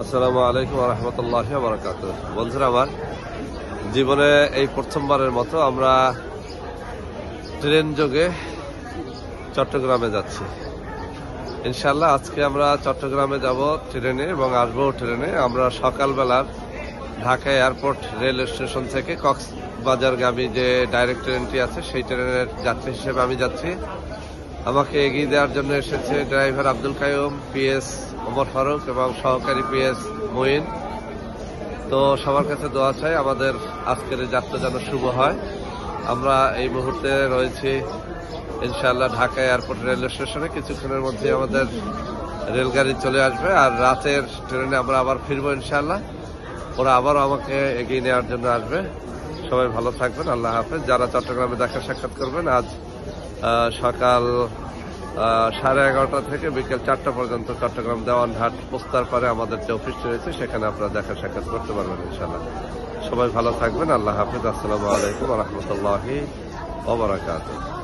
আসসালামু আলাইকুম ওয়া রাহমাতুল্লাহি ওয়া বারাকাতুহু। বন্ধুরা আমার, জীবনে এই প্রথমবারের মতো আমরা ট্রেন যোগে চট্টগ্রামে যাচ্ছি। ইনশাআল্লাহ আজকে আমরা চট্টগ্রামে যাব ট্রেনে এবং আসবো ট্রেনে। আমরা সকালবেলার ঢাকা এয়ারপোর্ট রেল স্টেশন থেকে কক্সবাজারগামী যে ডাইরেক্ট ট্রেনটি আছে সেই ট্রেনের যাত্রী হিসেবে আমি যাচ্ছি। আমাকে এগিয়ে দেওয়ার জন্য এসেছে ড্রাইভার আব্দুল কাইয়ুম, পিএস ওমর ফারুক এবং সহকারী পিএস মঈন। তো সবার কাছে দোয়া চাই আমাদের আজকের যাত্রা যেন শুভ হয়। আমরা এই মুহূর্তে রয়েছি ইনশাআল্লাহ ঢাকা এয়ারপোর্ট রেল স্টেশনে। কিছুক্ষণের মধ্যে আমাদের রেলগাড়ি চলে আসবে আর রাতের ট্রেনে আমরা আবার ফিরবো ইনশাআল্লাহ। ওরা আবারও আমাকে এগিয়ে নেওয়ার জন্য আসবে। সবাই ভালো থাকবেন, আল্লাহ হাফেজ। যারা চট্টগ্রামে দেখা সাক্ষাৎ করবেন, আজ সকাল 11:30 থেকে বিকেল 4টা পর্যন্ত চট্টগ্রাম দেওয়ানহাট পোস্তার পারে আমাদের যে অফিসটি রয়েছে সেখানে আপনারা দেখা সাক্ষাৎ করতে পারবেন ইনশাআল্লাহ। সবাই ভালো থাকবেন, আল্লাহ হাফেজ। আসসালামু আলাইকুম ওয়া রাহমাতুল্লাহি ওয়া বারাকাতুহু।